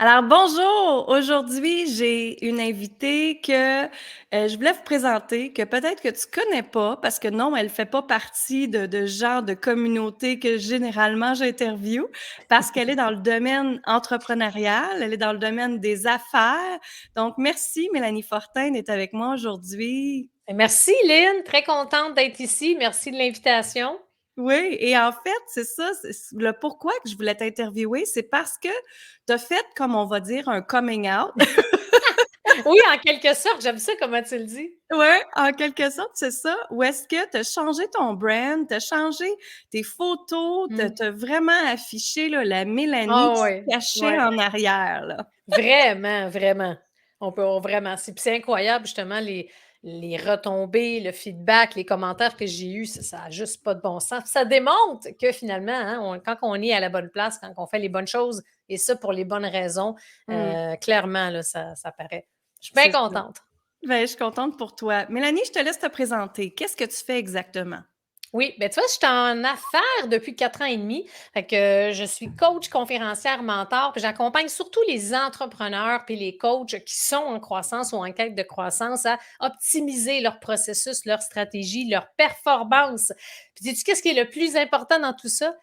Alors bonjour! Aujourd'hui, j'ai une invitée que, je voulais vous présenter, que peut-être que tu connais pas parce que non, elle fait pas partie de genre de communauté que généralement j'interviewe parce qu'elle est dans le domaine entrepreneurial, elle est dans le domaine des affaires. Donc merci Mélanie Fortin d'être avec moi aujourd'hui. Merci Lynn, très contente d'être ici. Merci de l'invitation. Oui, et en fait, c'est ça, c'est le pourquoi que je voulais t'interviewer, c'est parce que tu as fait, comme on va dire, un coming out. Oui, en quelque sorte, j'aime ça, comment tu le dis. Ouais, en quelque sorte, c'est ça. Ou est-ce que tu as changé ton brand, tu as changé tes photos, tu Mm. as vraiment affiché là, la Mélanie Ah qui oui, se cachait ouais. en arrière, là? Vraiment, vraiment. Vraiment. C'est incroyable, justement, les retombées, le feedback, les commentaires que j'ai eus, ça n'a juste pas de bon sens. Ça démontre que finalement, hein, quand on est à la bonne place, quand on fait les bonnes choses, et ça pour les bonnes raisons, Mmh, clairement, là, ça paraît. Je suis bien c'est ça. contente. Ben, je suis contente pour toi. Mélanie, je te laisse te présenter. Qu'est-ce que tu fais exactement? Oui, ben tu vois, je suis en affaires depuis 4 ans et demi. Fait que je suis coach, conférencière, mentor, puis j'accompagne surtout les entrepreneurs puis les coachs qui sont en croissance ou en quête de croissance à optimiser leur processus, leur stratégie, leur performance. Puis sais-tu qu'est-ce qui est le plus important dans tout ça?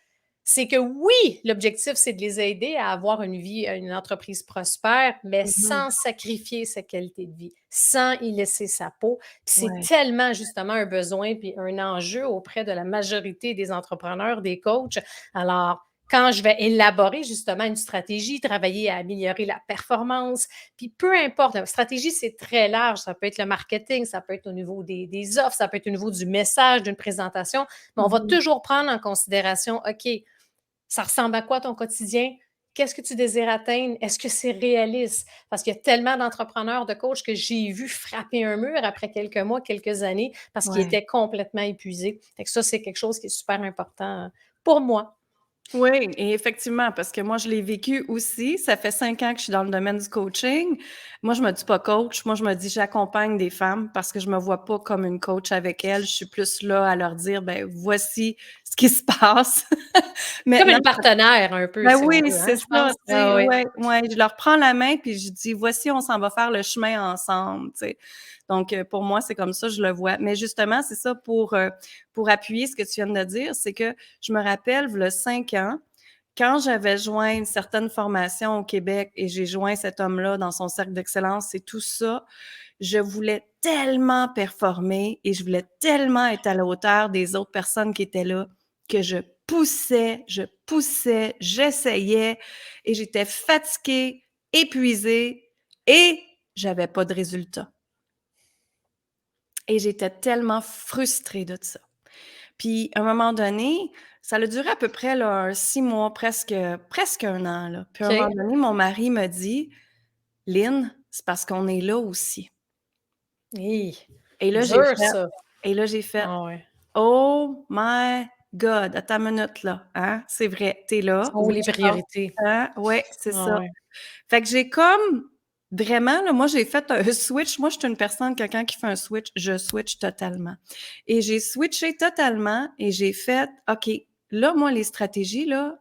C'est que oui, l'objectif, c'est de les aider à avoir une vie, une entreprise prospère, mais Mmh. sans sacrifier sa qualité de vie, sans y laisser sa peau. Puis c'est Ouais. tellement justement un besoin puis un enjeu auprès de la majorité des entrepreneurs, des coachs. Alors, quand je vais élaborer justement une stratégie, travailler à améliorer la performance, puis peu importe, la stratégie, c'est très large. Ça peut être le marketing, ça peut être au niveau des offres, ça peut être au niveau du message, d'une présentation, mais on va Mmh. toujours prendre en considération, OK, ça ressemble à quoi ton quotidien? Qu'est-ce que tu désires atteindre? Est-ce que c'est réaliste? Parce qu'il y a tellement d'entrepreneurs, de coachs que j'ai vu frapper un mur après quelques mois, quelques années, parce qu'ils Ouais. étaient complètement épuisés. Fait que ça, c'est quelque chose qui est super important pour moi. Oui, et effectivement, parce que moi, je l'ai vécu aussi. Ça fait 5 ans que je suis dans le domaine du coaching. Moi, je me dis pas coach. Moi, je me dis j'accompagne des femmes parce que je me vois pas comme une coach avec elles. Je suis plus là à leur dire, ben voici ce qui se passe. Comme Maintenant, une partenaire un peu, ben si oui, on veut, c'est hein, je ça, pense. tu Ah sais, oui. ouais, ouais, je leur prends la main puis je dis: «Voici, on s'en va faire le chemin ensemble», tu sais? Donc pour moi, c'est comme ça, je le vois. Mais justement, c'est ça pour appuyer ce que tu viens de dire, c'est que je me rappelle, v'là 5 ans, quand j'avais joint une certaine formation au Québec et j'ai joint cet homme-là dans son cercle d'excellence et tout ça, je voulais tellement performer et je voulais tellement être à la hauteur des autres personnes qui étaient là que je poussais, j'essayais et j'étais fatiguée, épuisée et j'avais pas de résultat. Et j'étais tellement frustrée de ça. Puis, à un moment donné, ça a duré à peu près là, 6 mois, presque 1 an, là. Puis, à un moment OK. donné, mon mari me dit: «Lynn, c'est parce qu'on est là aussi». Hi, Et là, j'ai dur fait ça. et là, j'ai fait: Ah ouais. «Oh my God, attends une minute là, hein, c'est vrai, tu es là, Sont où oui, les je passe priorités? du temps». Ouais, c'est Ah ça. ouais. Fait que j'ai comme vraiment là, moi, j'ai fait un switch. Moi, je suis une personne, quelqu'un qui fait un switch, je switch totalement et j'ai switché totalement et j'ai fait: «OK, là, moi, les stratégies là,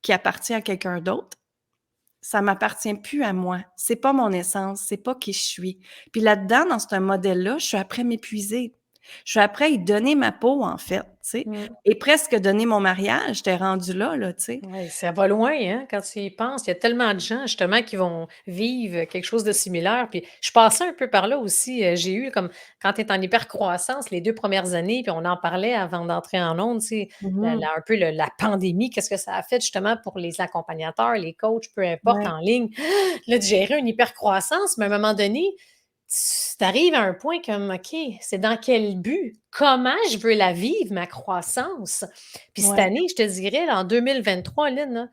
qui appartient à quelqu'un d'autre, ça m'appartient plus à moi. C'est pas mon essence, c'est pas qui je suis». Puis là-dedans, dans ce modèle-là, je suis après m'épuiser. Je suis après y donner ma peau, en fait, tu sais, Mmh. et presque donner mon mariage. J'étais rendue là, tu sais. Ouais, ça va loin, hein, quand tu y penses. Il y a tellement de gens, justement, qui vont vivre quelque chose de similaire. Puis je passais un peu par là aussi. J'ai eu comme quand tu es en hypercroissance les 2 premières années, puis on en parlait avant d'entrer en ondes, tu sais, Mmh. un peu la pandémie, qu'est-ce que ça a fait justement pour les accompagnateurs, les coachs, peu importe, Ouais. en ligne. Là, de gérer une hypercroissance, mais à un moment donné, tu arrives à un point comme, OK, c'est dans quel but? Comment je veux la vivre, ma croissance? Puis cette Ouais. année, je te dirais, là, en 2023, Lynn, là,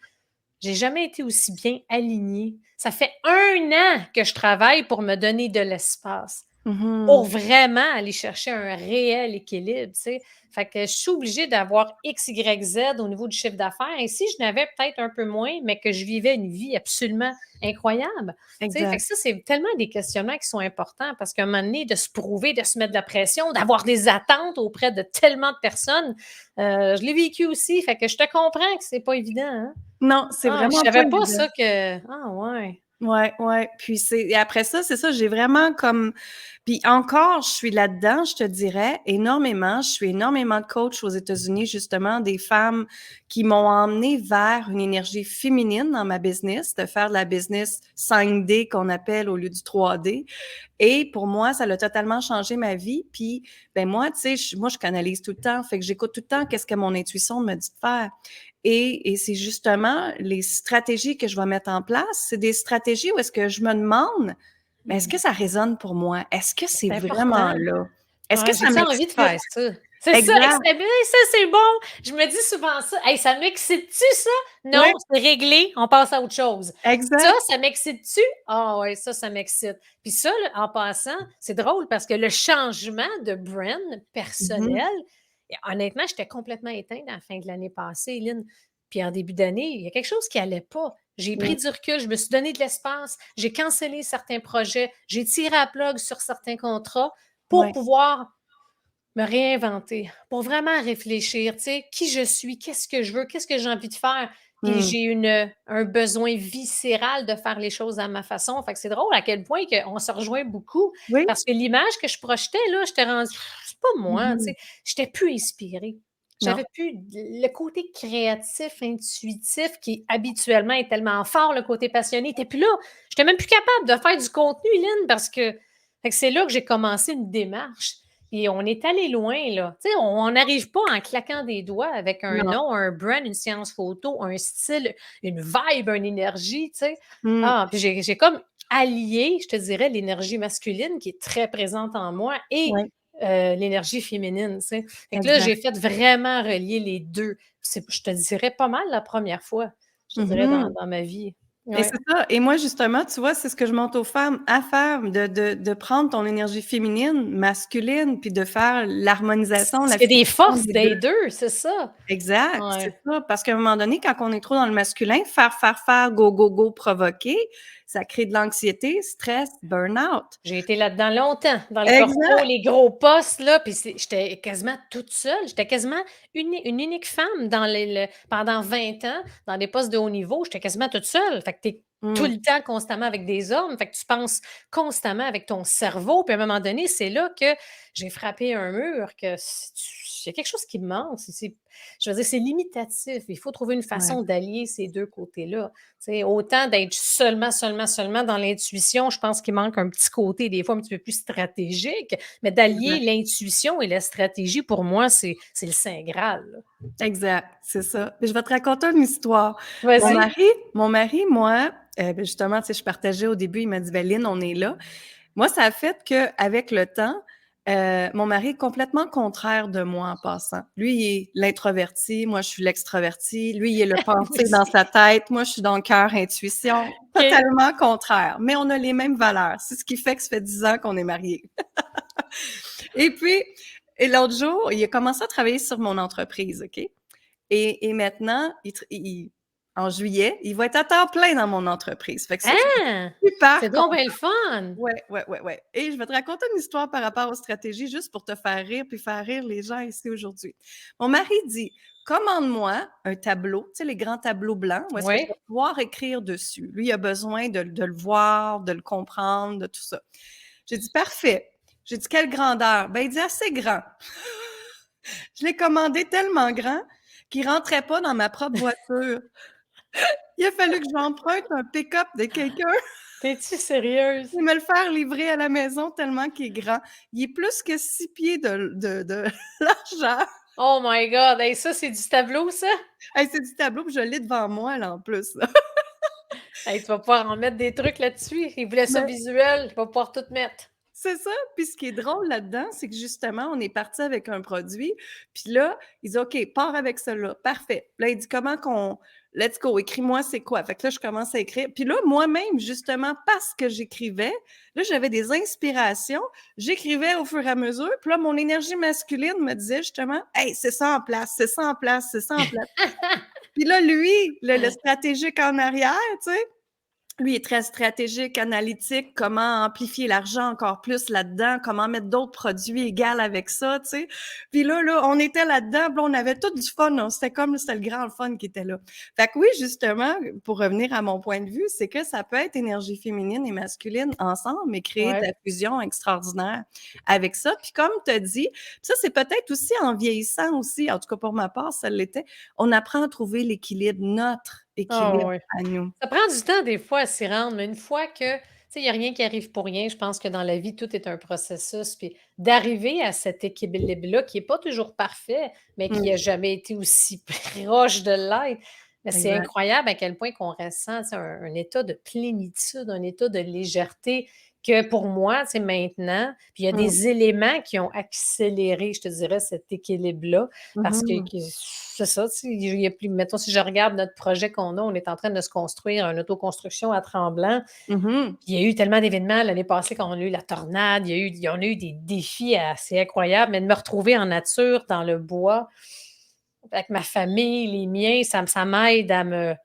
j'ai jamais été aussi bien alignée. Ça fait 1 an que je travaille pour me donner de l'espace. Pour Mmh. vraiment aller chercher un réel équilibre, tu sais. Fait que je suis obligée d'avoir X, Y, Z au niveau du chiffre d'affaires et si je n'avais peut-être un peu moins, mais que je vivais une vie absolument incroyable, tu sais. Fait que Exact. ça, c'est tellement des questionnements qui sont importants parce qu'à un moment donné, de se prouver, de se mettre de la pression, d'avoir des attentes auprès de tellement de personnes, je l'ai vécu aussi, fait que je te comprends que c'est pas évident, hein? Non, c'est Ah, je vraiment pas savais pas évident. ça que ah ouais. Ouais, ouais. Puis et après ça, c'est ça, j'ai vraiment comme puis encore, je suis là-dedans, je te dirais, énormément. Je suis énormément de coach aux États-Unis, justement, des femmes qui m'ont emmenée vers une énergie féminine dans ma business, de faire de la business 5D qu'on appelle au lieu du 3D. Et pour moi, ça l'a totalement changé ma vie. Puis, ben moi, tu sais, moi, je canalise tout le temps. Fait que j'écoute tout le temps qu'est-ce que mon intuition me dit de faire. Et c'est justement les stratégies que je vais mettre en place. C'est des stratégies où est-ce que je me demande, mais est-ce Mmh. que ça résonne pour moi? Est-ce que c'est C'est important important. là? Est-ce que Ouais, ça j'ai-tu envie de m'excite? faire ça? C'est ça, Exact, excellent, ça, c'est bon! Je me dis souvent ça: «Hey, ça m'excite-tu ça? oui, Non, c'est réglé, on passe à autre chose. Ça, exact. ça m'excite-tu? Ah ouais, ça m'excite». Puis ça, là, en passant, c'est drôle parce que le changement de brand Mmh. personnel, et honnêtement, j'étais complètement éteinte à la fin de l'année passée, Lynn. Puis en début d'année, il y a quelque chose qui allait pas. J'ai pris Mmh. du recul, je me suis donné de l'espace, j'ai cancellé certains projets, j'ai tiré à plug sur certains contrats pour Ouais. pouvoir me réinventer, pour vraiment réfléchir, tu sais, qui je suis, qu'est-ce que je veux, qu'est-ce que j'ai envie de faire. Puis Mmh. j'ai un besoin viscéral de faire les choses à ma façon. Fait que c'est drôle à quel point on se rejoint beaucoup Oui. parce que l'image que je projetais, là, j'étais rendue, c'est pas moi, tu Mmh. sais, j'étais plus inspirée. Non. J'avais plus le côté créatif, intuitif qui habituellement est tellement fort, le côté passionné était plus là. J'étais même plus capable de faire du contenu, Lynn, parce que, fait que c'est là que j'ai commencé une démarche. Et on est allé loin, là. Tu sais, on n'arrive pas en claquant des doigts avec un Non. nom, un brand, une séance photo, un style, une vibe, une énergie, tu sais. Mmh. Ah, puis j'ai comme allié, je te dirais, l'énergie masculine qui est très présente en moi et Ouais, l'énergie féminine, tu sais. Fait que là, exact. j'ai fait vraiment relier les 2. C'est, je te dirais, pas mal la première fois, je te dirais, Mmh. dans ma vie. Et Ouais. c'est ça. Et moi, justement, tu vois, c'est ce que je montre aux femmes à faire, de prendre ton énergie féminine, masculine, puis de faire l'harmonisation, la C'est des fusion forces des 2. des 2, c'est ça. Exact, c'est Ouais. ça. Parce qu'à un moment donné, quand on est trop dans le masculin, faire, go, go, go, provoquer, ça crée de l'anxiété, stress, burn-out. J'ai été là-dedans longtemps, dans le corpo, Exact. les gros postes, là, puis j'étais quasiment toute seule. J'étais quasiment une unique femme dans pendant 20 ans, dans des postes de haut niveau, j'étais quasiment toute seule. Fait que tu es tout Mmh. le temps constamment avec des hommes, fait que tu penses constamment avec ton cerveau, puis à un moment donné, c'est là que j'ai frappé un mur, que il y a quelque chose qui me manque. Je veux dire, c'est limitatif. Il faut trouver une Ouais, façon d'allier ces 2 côtés-là. Tu sais, autant d'être seulement dans l'intuition, je pense qu'il manque un petit côté, des fois, un petit peu plus stratégique, mais d'allier exact. l'intuition et la stratégie, pour moi, c'est le saint graal, là. Exact, c'est ça. Puis je vais te raconter une histoire. Mon Vas-y. mari mon mari, moi, ben, justement, tu sais, je partageais au début, il m'a dit: «Ben, Lynn, on est là». Moi, ça a fait qu'avec le temps, mon mari est complètement contraire de moi en passant. Lui, il est l'introverti, moi, je suis l'extravertie. Lui, il est le Moi pensée dans aussi. sa tête, moi, je suis dans le cœur, intuition. OK. Totalement contraire, mais on a les mêmes valeurs. C'est ce qui fait que ça fait 10 ans qu'on est mariés. Et puis et l'autre jour, il a commencé à travailler sur mon entreprise, OK? Et maintenant, en juillet, il va être à temps plein dans mon entreprise. Fait que ça, je suis Ah! super C'est donc contente. bien le fun! Ouais, ouais, ouais, ouais. Et je vais te raconter une histoire par rapport aux stratégies, juste pour te faire rire, puis faire rire les gens ici aujourd'hui. Mon mari dit: «Commande-moi un tableau», tu sais, les grands tableaux blancs, où est-ce que je Oui. vais pouvoir écrire dessus. Lui, il a besoin de le voir, de le comprendre, de tout ça. J'ai dit: «Parfait». J'ai dit: «Quelle grandeur?» Ben, il dit: «Assez grand». Je l'ai commandé tellement grand qu'il rentrait pas dans ma propre voiture. Il a fallu que j'emprunte un pick-up de quelqu'un Es-tu sérieuse? et me le faire livrer à la maison tellement qu'il est grand. Il est plus que 6 pieds de largeur. Oh my God! Hey, ça, c'est du tableau, ça? Hey, c'est du tableau, puis je l'ai devant moi, là, en plus, là. Hey, tu vas pouvoir en mettre des trucs là-dessus. Il voulait ça Mais visuel, tu vas pouvoir tout mettre. c'est ça, puis ce qui est drôle là-dedans, c'est que justement, on est parti avec un produit, puis là, il dit: «OK, pars avec celui-là, parfait». Là, il dit: «Comment qu'on let's go, écris-moi c'est quoi?» Fait que là, je commence à écrire. Puis là, moi-même, justement, parce que j'écrivais, là, j'avais des inspirations, j'écrivais au fur et à mesure, puis là, mon énergie masculine me disait justement: «Hey, c'est ça en place, c'est ça en place, c'est ça en place». Puis là, lui, le stratégique en arrière, tu sais, Lui est très stratégique, analytique, comment amplifier l'argent encore plus là-dedans, comment mettre d'autres produits égaux avec ça, tu sais. Puis là, on était là-dedans, puis là, on avait tout du fun. C'était le grand fun qui était là. Fait que oui, justement, pour revenir à mon point de vue, c'est que ça peut être énergie féminine et masculine ensemble, mais créer de Ouais. la fusion extraordinaire avec ça. Puis comme tu as dit, ça, c'est peut-être aussi en vieillissant aussi, en tout cas pour ma part, ça l'était, on apprend à trouver l'équilibre, notre Ah équilibre ouais. à nous. Ça prend du temps des fois à s'y rendre, mais une fois que, tu sais, il y a rien qui arrive pour rien. Je pense que dans la vie, tout est un processus, puis d'arriver à cet équilibre-là qui est pas toujours parfait, mais qui Mmh, a jamais été aussi proche de l'être, mais c'est exact. incroyable à quel point qu'on ressent, tu sais, un état de plénitude, un état de légèreté que pour moi, tu sais, maintenant, puis il y a Mmh. des éléments qui ont accéléré, je te dirais, cet équilibre-là parce que Mmh. c'est ça, tu sais, il y a plus mettons, si je regarde notre projet qu'on a, on est en train de se construire une autoconstruction à Tremblant. Mmh. Puis il y a eu tellement d'événements l'année passée quand on a eu la tornade, on a eu des défis assez incroyables, mais de me retrouver en nature, dans le bois, avec ma famille, les miens, ça m'aide à me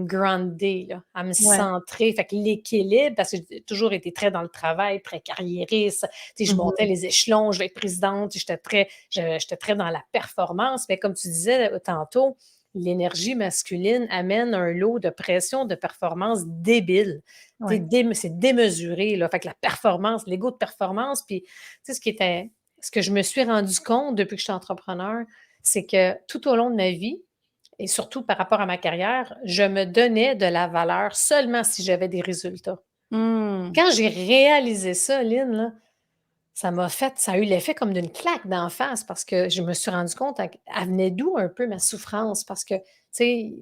grounder, là, à me Ouais. centrer. Fait que l'équilibre, parce que j'ai toujours été très dans le travail, très carriériste. Tu sais, je montais Mmh. les échelons, je vais être présidente, j'étais très dans la performance. Mais comme tu disais tantôt, l'énergie masculine amène un lot de pression, de performance débile. Tu sais, Ouais. c'est démesuré, là. Fait que la performance, l'ego de performance, puis tu sais, ce que je me suis rendu compte depuis que je suis entrepreneur, c'est que tout au long de ma vie, et surtout par rapport à ma carrière, je me donnais de la valeur seulement si j'avais des résultats. Mmh. Quand j'ai réalisé ça, Lynn, là, ça a eu l'effet comme d'une claque d'en face parce que je me suis rendu compte, elle venait d'où un peu ma souffrance? Parce que, tu sais,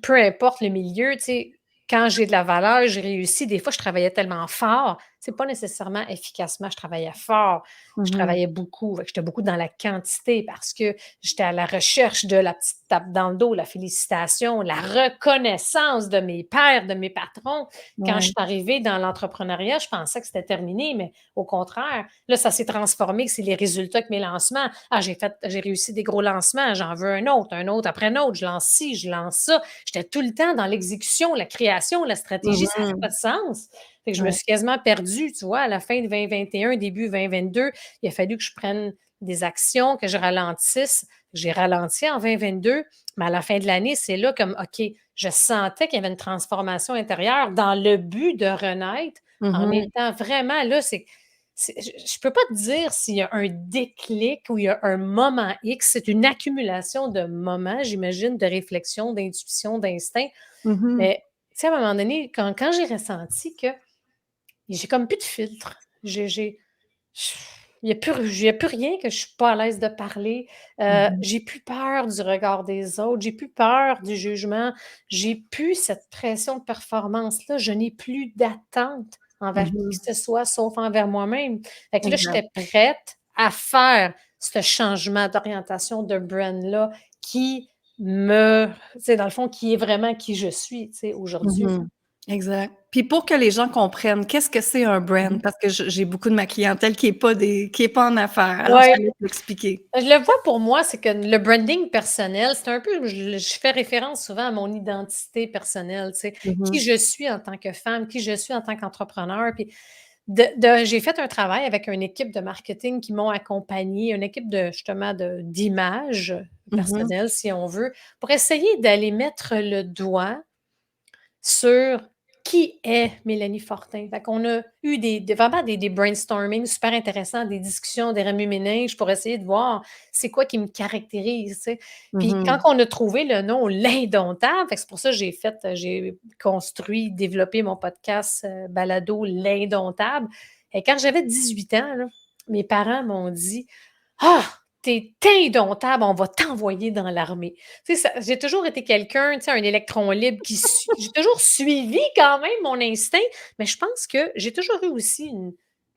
peu importe le milieu, tu sais, quand j'ai de la valeur, j'ai réussi. Des fois, je travaillais tellement fort, c'est pas nécessairement efficacement, je travaillais fort, je Mmh. travaillais beaucoup. Fait que j'étais beaucoup dans la quantité parce que j'étais à la recherche de la petite tape dans le dos, la félicitation, la reconnaissance de mes pairs, de mes patrons. Quand je Ouais. suis arrivée dans l'entrepreneuriat, je pensais que c'était terminé, mais au contraire, là, ça s'est transformé, que c'est les résultats que mes lancements. Ah, j'ai réussi des gros lancements, j'en veux un autre après un autre, je lance ci, je lance ça. J'étais tout le temps dans l'exécution, la création, la stratégie, ça n'avait Mmh. pas de sens. Fait que je me Ouais. suis quasiment perdue, tu vois, à la fin de 2021, début 2022, il a fallu que je prenne des actions, que je ralentisse. J'ai ralenti en 2022, mais à la fin de l'année, c'est là comme, OK, je sentais qu'il y avait une transformation intérieure dans le but de renaître en Mmh. étant vraiment là, je ne peux pas te dire s'il y a un déclic ou il y a un moment X. C'est une accumulation de moments, j'imagine, de réflexion, d'intuition, d'instinct. Mmh. Mais tu sais, à un moment donné, quand j'ai ressenti que j'ai comme plus de filtre, il y a plus rien que je suis pas à l'aise de parler. Mmh. J'ai plus peur du regard des autres, j'ai plus peur du jugement, j'ai plus cette pression de performance-là, je n'ai plus d'attente envers qui Mmh. que ce soit, sauf envers moi-même. Fait que là, Exact. j'étais prête à faire ce changement d'orientation de brand-là qui tu sais, dans le fond, qui est vraiment qui je suis, tu sais, aujourd'hui. Mmh. Exact. Puis pour que les gens comprennent, qu'est-ce que c'est un brand? Parce que j'ai beaucoup de ma clientèle qui est pas en affaires, alors je Ouais. te laisse l'expliquer. Je le vois pour moi, c'est que le branding personnel, c'est un peu je fais référence souvent à mon identité personnelle, tu sais, qui Mmh. je suis en tant que femme, qui je suis en tant qu'entrepreneur, puis j'ai fait un travail avec une équipe de marketing qui m'ont accompagnée, une équipe de justement d'image Mmh. personnelle, si on veut, pour essayer d'aller mettre le doigt sur qui est Mélanie Fortin. Fait qu'on a eu vraiment des brainstorming super intéressants, des discussions, des remue-ménages pour essayer de voir c'est quoi qui me caractérise, tu sais. Puis quand Mmh. on a trouvé le nom «L'Indomptable», fait que c'est pour ça que j'ai construit, développé mon podcast, balado «L'Indomptable». Et quand j'avais 18 ans, là, mes parents m'ont dit: «Ah! Tu indomptable, on va t'envoyer dans l'armée». Tu sais, j'ai toujours été quelqu'un, tu sais, un électron libre j'ai toujours suivi quand même mon instinct, mais je pense que j'ai toujours eu aussi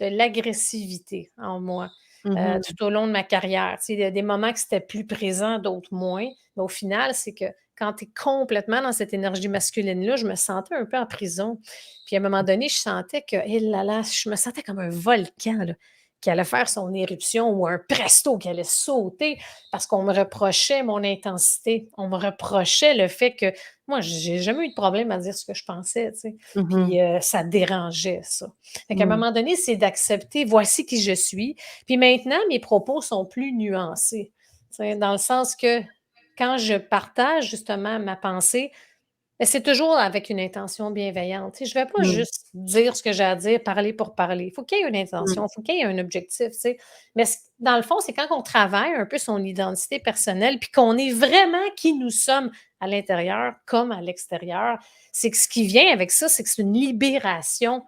de l'agressivité en moi, Mmh. tout au long de ma carrière. Tu sais, il y a des moments que c'était plus présent, d'autres moins, mais au final, c'est que quand tu es complètement dans cette énergie masculine-là, je me sentais un peu en prison. Puis à un moment donné, je sentais que, hé là là, je me sentais comme un volcan, là, qui allait faire son éruption ou un presto qui allait sauter parce qu'on me reprochait mon intensité. On me reprochait le fait que moi, j'ai jamais eu de problème à dire ce que je pensais, tu sais. Mhm. Puis ça dérangeait, ça. Fait qu'à un Mm. moment donné, c'est d'accepter, voici qui je suis. Puis maintenant, mes propos sont plus nuancés. Tu sais, dans le sens que quand je partage justement ma pensée, ben, c'est toujours avec une intention bienveillante. Tu sais, je ne vais pas Mm. juste dire ce que j'ai à dire, parler pour parler. Il faut qu'il y ait une intention, Mm. il faut qu'il y ait un objectif. Tu sais. Mais dans le fond, c'est quand on travaille un peu son identité personnelle, puis qu'on est vraiment qui nous sommes à l'intérieur comme à l'extérieur. C'est que ce qui vient avec ça, c'est que c'est une libération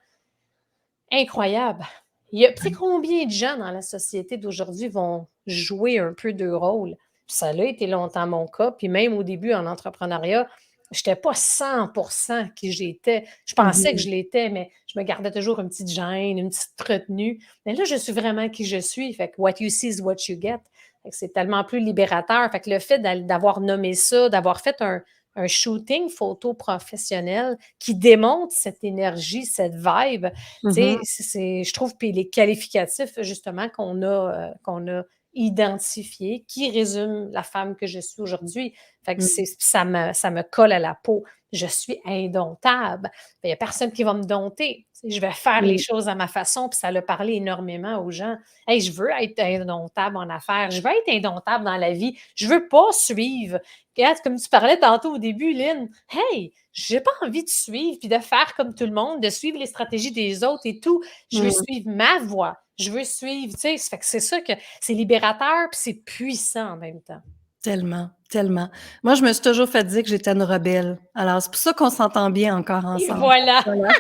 incroyable. Tu sais, combien de gens dans la société d'aujourd'hui vont jouer un peu de rôle? Puis ça a été longtemps mon cas. Puis même au début, en entrepreneuriat, je n'étais pas 100% qui j'étais. Je pensais que Mhm. je l'étais, mais je me gardais toujours une petite gêne, une petite retenue. Mais là, je suis vraiment qui je suis. Fait que what you see is what you get. Fait que c'est tellement plus libérateur. Fait que le fait d'avoir nommé ça, d'avoir fait un shooting photo professionnel qui démontre cette énergie, cette vibe, tu sais, Mhm. je trouve, puis les qualificatifs, justement, qu'on a identifiés, qui résument la femme que je suis aujourd'hui. Fait que Mm. ça me colle à la peau. Je suis indomptable. Il n'y a personne qui va me dompter. Tu sais, je vais faire les Mm. choses à ma façon, puis ça a parlé énormément aux gens. Hey, je veux être indomptable en affaires. Je veux être indomptable dans la vie. Je veux pas suivre. Regarde, comme tu parlais tantôt au début, Lynn, hey, j'ai pas envie de suivre puis de faire comme tout le monde, de suivre les stratégies des autres et tout. Je veux Mm. suivre ma voie. Je veux suivre, tu sais, ça fait que c'est ça que c'est libérateur puis c'est puissant en même temps. Tellement, tellement. Moi, je me suis toujours fait dire que j'étais une rebelle. Alors, c'est pour ça qu'on s'entend bien encore Et ensemble. voilà! Voilà.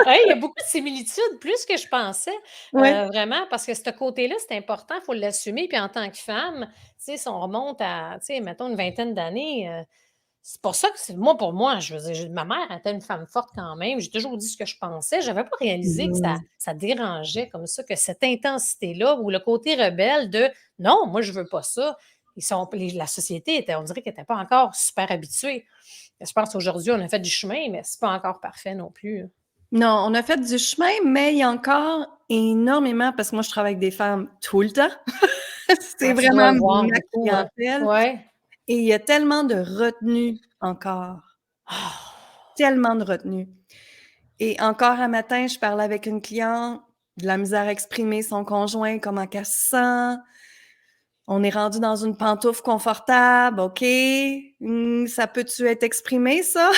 Oui, il y a beaucoup de similitudes, plus que je pensais, Ouais. vraiment, parce que ce côté-là, c'est important, il faut l'assumer. Puis en tant que femme, tu sais, si on remonte à, tu sais, mettons une vingtaine d'années, c'est pour ça que moi, pour moi, je veux dire, ma mère était une femme forte quand même. J'ai toujours dit ce que je pensais. Je n'avais pas réalisé que Mhm. ça dérangeait comme ça, que cette intensité-là ou le côté rebelle de non, moi, je veux pas ça. La société était, on dirait qu'elle n'était pas encore super habituée. Je pense qu'aujourd'hui, on a fait du chemin, mais c'est pas encore parfait non plus. Non, on a fait du chemin, mais il y a encore énormément, parce que moi, je travaille avec des femmes tout le temps. C'est Ouais, tu dois vraiment le voir ma beaucoup, hein? clientèle Ouais. et il y a tellement de retenue encore, Ah! tellement de retenue. Et encore un matin, je parlais avec une cliente, de la misère à exprimer son conjoint, comment qu'elle se sent. On est rendu dans une pantoufle confortable, OK. Ça peut-tu être exprimé, ça?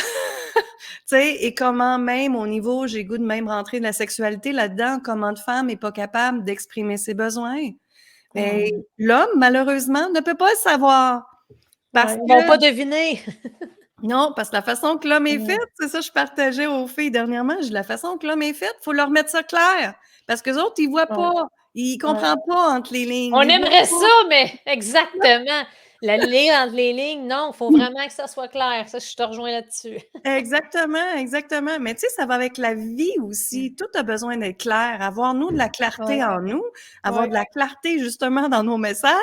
Tu sais, et comment même au niveau, j'ai le goût de même rentrer de la sexualité là-dedans, comment une femme est pas capable d'exprimer ses besoins? Ah Mais ouais. l'homme, malheureusement, ne peut pas le savoir parce Ouais, ils vont que pas deviner. non, parce que la façon que l'homme est fait, Mmh. c'est ça je partageais aux filles dernièrement, je dis: «La façon que l'homme est fait, faut leur mettre ça clair parce qu'eux autres, ils voient Ouais, pas, ils ouais. comprennent pas entre les lignes, On ils voient aimerait ça, pas». mais exactement. La ligne entre les lignes, non, il faut vraiment que ça soit clair. Ça, je te rejoins là-dessus. Exactement, exactement. Mais tu sais, ça va avec la vie Mmh. aussi. Tout a besoin d'être clair. Avoir, nous, de la clarté Ouais, en nous, avoir ouais, de la clarté justement dans nos messages,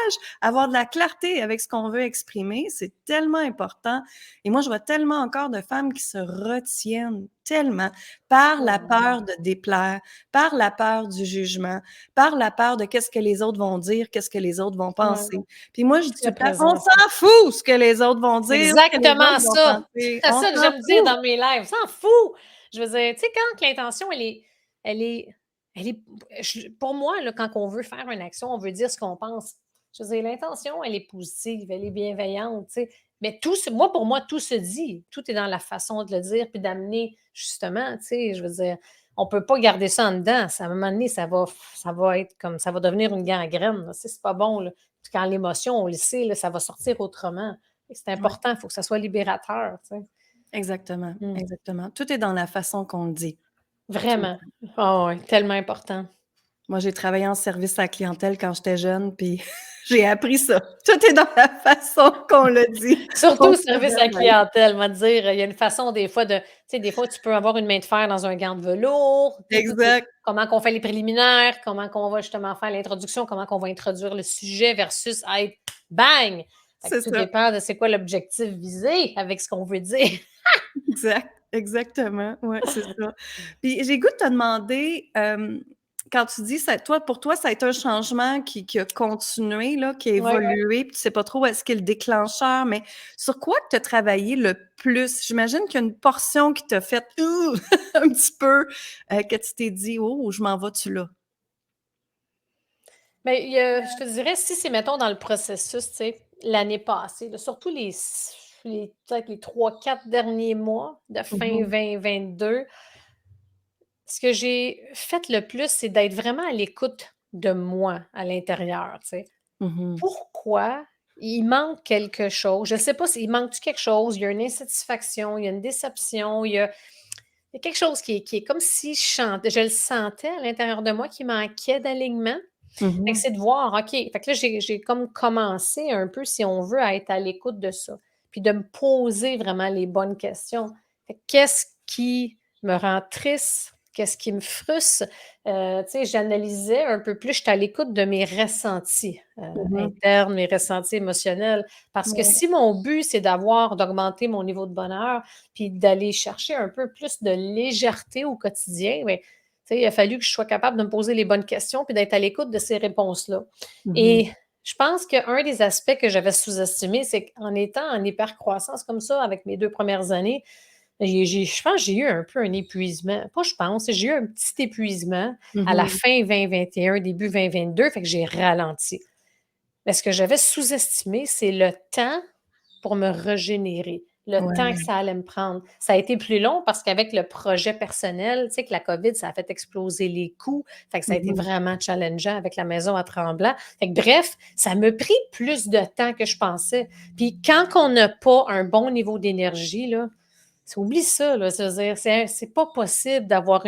avoir de la clarté avec ce qu'on veut exprimer, c'est tellement important. Et moi, je vois tellement encore de femmes qui se retiennent tellement par la ouais, peur de déplaire, par la peur du jugement, par la peur de qu'est-ce que les autres vont dire, qu'est-ce que les autres vont ouais. penser. Puis moi, je dis tout Très le temps, on présent ça. s'en fout ce que les autres vont C'est dire, ce que les exactement autres vont ça. penser. C'est On ça que s'en j'aime dire fout. dans mes lives. S'en fout! Je veux dire, tu sais, quand l'intention, elle est elle est pour moi, là, quand on veut faire une action, on veut dire ce qu'on pense. Je veux dire, l'intention, elle est positive, elle est bienveillante, tu sais, mais pour moi, tout se dit. Tout est dans la façon de le dire puis d'amener justement, tu sais, je veux dire, on peut pas garder ça en dedans. À un moment donné, ça va être comme ça va devenir une gangrène, là. Tu sais, c'est pas bon, là. Puis quand l'émotion, on le sait, là, ça va sortir autrement. C'est Ouais. important, il faut que ça soit libérateur, tu sais. Exactement, Mmh. exactement. Tout est dans la façon qu'on le dit, tout le Vraiment. temps. Ah ouais, tellement important. Moi, j'ai travaillé en service à la clientèle quand j'étais jeune, puis j'ai appris ça. Tout est dans la façon qu'on le dit, Surtout qu'on au se service à la verbalise. clientèle, moi dire, il y a une façon des fois tu sais, des fois, tu peux avoir une main de fer dans un gant de velours, tu sais, tout est Exact, comment qu'on fait les préliminaires, comment qu'on va justement faire l'introduction, comment qu'on va introduire le sujet versus être bang! Fait que c'est tout ça. dépend de c'est quoi l'objectif visé avec ce qu'on veut dire. Exact, exactement, ouais, c'est ça. Puis j'ai le goût de te demander, quand tu dis ça, pour toi, ça a été un changement qui a continué, là, qui a Ouais. évolué, puis tu sais pas trop où est-ce qu'est le déclencheur, mais sur quoi que tu as travaillé le plus? J'imagine qu'il y a une portion qui t'a fait ouh! Un petit peu, que tu t'es dit: «Oh, je m'en vas-tu là?» Bien, je te dirais, si c'est, mettons, dans le processus, tu sais, l'année passée, là, surtout peut-être les 3-4 derniers mois de fin Mmh. 2022, ce que j'ai fait le plus, c'est d'être vraiment à l'écoute de moi à l'intérieur, tu sais. Mmh. Pourquoi il manque quelque chose? Je ne sais pas s'il manque-tu quelque chose, il y a une insatisfaction, il y a une déception, il y a quelque chose qui est comme si je le sentais à l'intérieur de moi qui manquait d'alignement. Fait que Mmh. c'est de voir, OK, fait que là, j'ai comme commencé un peu, si on veut, à être à l'écoute de ça, puis de me poser vraiment les bonnes questions. Fait que qu'est-ce qui me rend triste? Qu'est-ce qui me frustre? Tu sais, j'analysais un peu plus, j'étais à l'écoute de mes ressentis, Mmh. internes, mes ressentis émotionnels. Parce que Ouais. si mon but, c'est d'augmenter mon niveau de bonheur, puis d'aller chercher un peu plus de légèreté au quotidien, bien, tu sais, il a fallu que je sois capable de me poser les bonnes questions puis d'être à l'écoute de ces réponses-là. Mmh. Et je pense qu'un des aspects que j'avais sous-estimé, c'est qu'en étant en hypercroissance comme ça avec mes 2 premières années, je pense que j'ai eu un peu un épuisement. Pas je pense, j'ai eu un petit épuisement à la Mmh. fin 2021, début 2022, fait que j'ai ralenti. Mais ce que j'avais sous-estimé, c'est le temps pour me régénérer, le temps que Ouais. ça allait me prendre. Ça a été plus long parce qu'avec le projet personnel, tu sais, que la COVID, ça a fait exploser les coûts. Fait que ça a été Mmh. vraiment challengeant avec la maison à Tremblant. Fait que bref, ça m'a pris plus de temps que je pensais. Puis quand on n'a pas un bon niveau d'énergie, là, oublie ça, là, c'est-à-dire, c'est pas possible d'avoir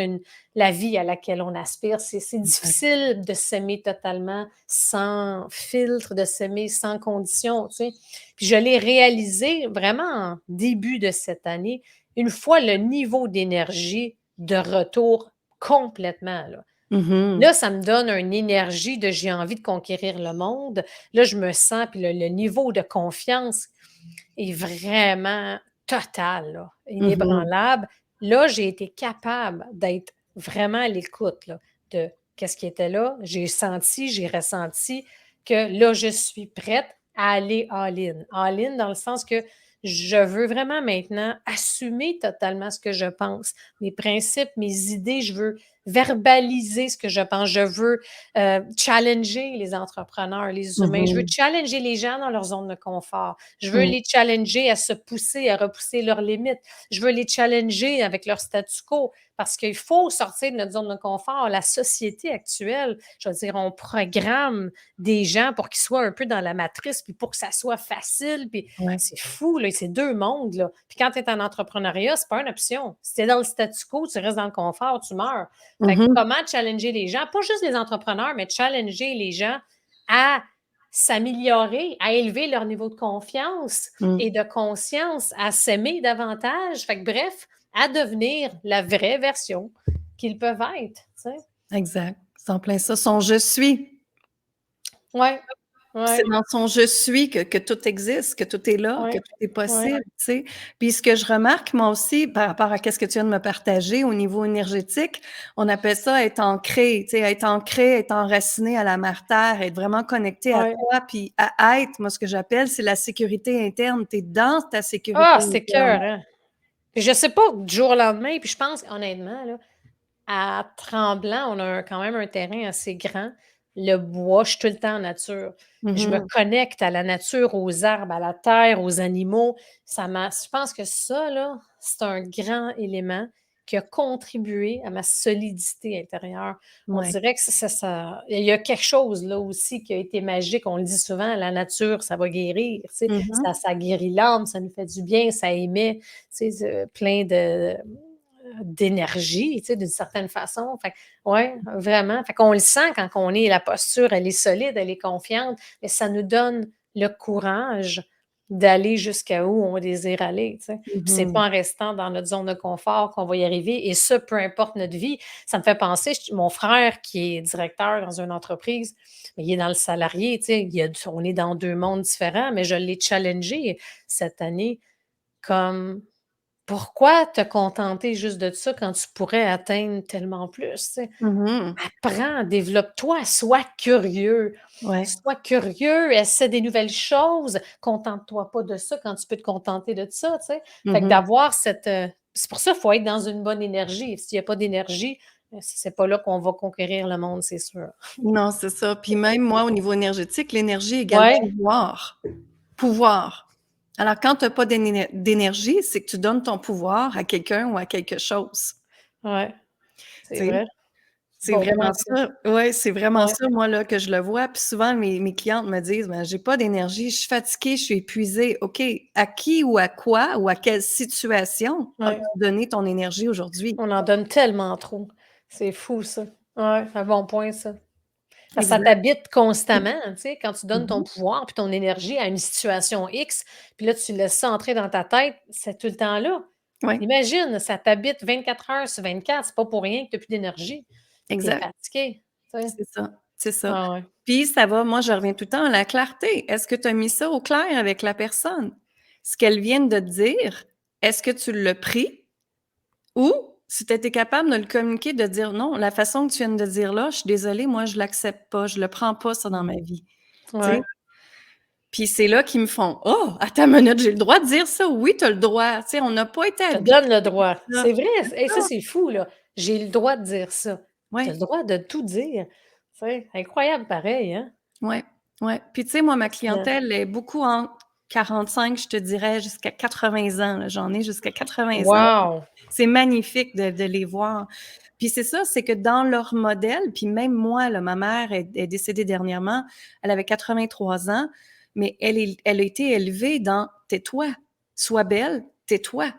la vie à laquelle on aspire. C'est Exact. difficile de s'aimer totalement sans filtre, de s'aimer sans condition, tu sais. Puis je l'ai réalisé vraiment en début de cette année, une fois le niveau d'énergie de retour complètement, là. Mmh. Là, ça me donne une énergie de j'ai envie de conquérir le monde. Là, je me sens, puis le niveau de confiance est vraiment total, là, Mmh. inébranlable. Là, j'ai été capable d'être vraiment à l'écoute, là, de qu'est-ce qui était là. J'ai senti, j'ai ressenti que là, je suis prête à aller all-in. All-in dans le sens que je veux vraiment maintenant assumer totalement ce que je pense, mes principes, mes idées. Je veux verbaliser ce que je pense. Je veux challenger les entrepreneurs, les humains. Je veux Mmh. challenger les gens dans leur zone de confort. Je veux Mmh. les challenger à se pousser, à repousser leurs limites. Je veux les challenger avec leur statu quo parce qu'il faut sortir de notre zone de confort. La société actuelle, je veux dire, on programme des gens pour qu'ils soient un peu dans la matrice, puis pour que ça soit facile, puis Ouais. c'est fou, là, c'est deux mondes, là. Puis quand tu es en entrepreneuriat, c'est pas une option. Si tu es dans le statu quo, tu restes dans le confort, tu meurs. Fait que Mmh. comment challenger les gens, pas juste les entrepreneurs, mais challenger les gens à s'améliorer, à élever leur niveau de confiance Mmh. et de conscience, à s'aimer davantage. Fait que bref, à devenir la vraie version qu'ils peuvent être, tu sais? Exact. C'est en plein ça, son «je suis». Ouais, C'est ouais, dans son «je suis» que tout existe, que tout est là, que ouais, tout est ouais, possible, tu sais? Puis ce que je remarque moi aussi par rapport à qu'est-ce que tu viens de me partager au niveau énergétique, on appelle ça être ancré, tu sais, être ancré, être enraciné à la mère terre, être vraiment connecté à ouais. toi, puis à être, moi ce que j'appelle, c'est la sécurité interne. Tu es dans ta sécurité Ah, c'est interne. écœurant! Puis je sais pas, du jour au lendemain, puis je pense honnêtement, là, à Tremblant, on a quand même un terrain assez grand. Le bois, je suis tout le temps en nature. Je me Mmh. connecte à la nature, aux arbres, à la terre, aux animaux. Je pense que ça, là, c'est un grand élément qui a contribué à ma solidité intérieure. On Ouais. dirait que il y a quelque chose là aussi qui a été magique. On le dit souvent, la nature, ça va guérir. Tu sais, Mmh. ça guérit l'âme, ça nous fait du bien, ça émet tu sais, plein d'énergie, tu sais, d'une certaine façon. Fait que, ouais, vraiment. Fait qu'on le sent quand on est la posture, elle est solide, elle est confiante, mais ça nous donne le courage d'aller jusqu'à où on désire aller, tu sais. Puis c'est Mmh. pas en restant dans notre zone de confort qu'on va y arriver et ça, peu importe notre vie. Ça me fait penser, mon frère qui est directeur dans une entreprise, mais il est dans le salarié, tu sais, on est dans 2 mondes différents, mais je l'ai challengé cette année comme pourquoi te contenter juste de ça quand tu pourrais atteindre tellement plus, tu sais? Mmh. Apprends, développe-toi, sois curieux. Ouais. Sois curieux, essaie des nouvelles choses. Contente-toi pas de ça quand tu peux te contenter de ça, tu sais? Fait que Mmh. d'avoir cette, c'est pour ça qu'il faut être dans une bonne énergie. S'il y a pas d'énergie, c'est pas là qu'on va conquérir le monde, c'est sûr. Non, c'est ça. Puis même moi, au niveau énergétique, l'énergie égale Ouais, pouvoir. Pouvoir. Alors quand tu as pas d'énergie, c'est que tu donnes ton pouvoir à quelqu'un ou à quelque chose, ouais, c'est tu sais? vrai. C'est Bon point vraiment ça. ça. Ouais, c'est vraiment Ouais, ça, moi, là, que je le vois. Puis souvent, mes clientes me disent: «Ben, j'ai pas d'énergie, je suis fatiguée, je suis épuisée». OK, à qui ou à quoi ou à quelle situation ouais. as-tu donné ton énergie aujourd'hui? On en donne tellement trop. C'est fou ça. Ouais, un bon point ça. Parce que ça Exact. t'habite constamment, tu sais, quand tu donnes ton Mmh. pouvoir puis ton énergie à une situation X, puis là, tu laisses ça entrer dans ta tête, c'est tout le temps là. Ouais, Imagine, ça t'habite 24 heures sur 24, c'est pas pour rien que tu as plus d'énergie. Tu es exact. fatigué, tu sais? C'est ça, c'est ça. Ah ouais. Puis ça va, moi, je reviens tout le temps à la clarté. Est-ce que tu as mis ça au clair avec la personne? Ce qu'elle vient de te dire, est-ce que tu l'as pris? Ou si tu étais capable de le communiquer, de dire: «Non, la façon que tu viens de dire là, je suis désolée, moi, je l'accepte pas, je le prends pas ça dans Mmh. ma vie». Tu sais? Ouais. Puis c'est là qu'ils me font: «Oh, attends une minute, j'ai le droit de dire ça?» «Oui, tu as le droit». Tu sais, on n'a pas été Je te habitués donne le avec droit. ça. C'est vrai, C'est hey, ça, ça. c'est fou, là. J'ai le droit de dire ça. Tu as Ouais, le droit de tout dire. Tu sais? Incroyable pareil, hein? ouais, ouais. Puis tu sais, moi, ma Fascinant. clientèle est beaucoup entre 45, je te dirais, jusqu'à 80 ans, là. J'en ai jusqu'à 80 ans. Wow! C'est magnifique de les voir. Puis c'est ça, c'est que dans leur modèle, puis même moi, là, ma mère est décédée dernièrement, elle avait 83 ans, mais elle a été élevée dans «tais-toi, sois belle, tais-toi».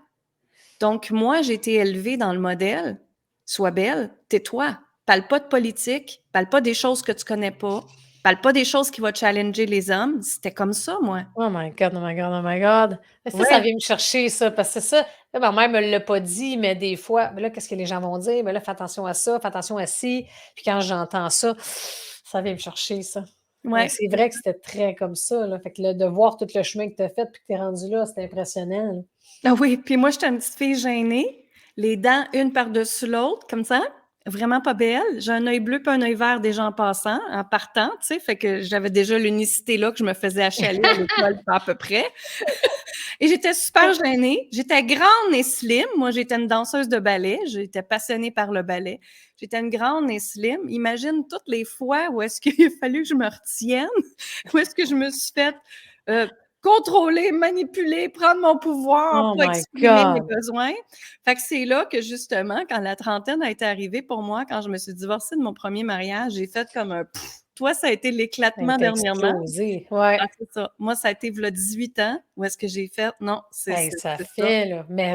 Donc moi, j'ai été élevée dans le modèle «sois belle, tais-toi, parle pas de politique, parle pas des choses que tu connais pas, parle pas des choses qui vont challenger les hommes». C'était comme ça, moi. Oh my God, oh my God, oh my God. Mais ça Ouais, vient me chercher ça, parce que c'est ça, là, ma mère me l'a pas dit, mais des fois, ben là, qu'est-ce que les gens vont dire? Ben là, fais attention à ça, fais attention à ci. Puis quand j'entends ça, ça vient me chercher ça. ouais. C'est vrai que c'était très comme ça, là. Fait que de voir tout le chemin que tu as fait puis que tu es rendu là, c'est impressionnant, là. Ah oui, puis moi, j'étais une petite fille gênée, les dents une par-dessus l'autre, comme ça, vraiment pas belle. J'ai un œil bleu puis un œil vert déjà en partant, tu sais, fait que j'avais déjà l'unicité là que je me faisais achaler à l'école, pas à peu près. Et j'étais super gênée. J'étais grande et slim. Moi, j'étais une danseuse de ballet. J'étais passionnée par le ballet. J'étais une grande et slim. Imagine toutes les fois où est-ce qu'il a fallu que je me retienne, où est-ce que je me suis faite euh, contrôler, manipuler, prendre mon pouvoir Oh pour my exprimer mes God! besoins. Fait que c'est là que justement, quand la trentaine a été arrivée pour moi, quand je me suis divorcée de mon premier mariage, j'ai fait comme un pff, toi, ça a été Hey, l'éclatement tu dernièrement. explosé. Ah, Ouais. c'est ça. Moi, ça a été v'là 18 ans où est-ce que j'ai fait: «Non, Hey, ça c'est ça». fait, là, mais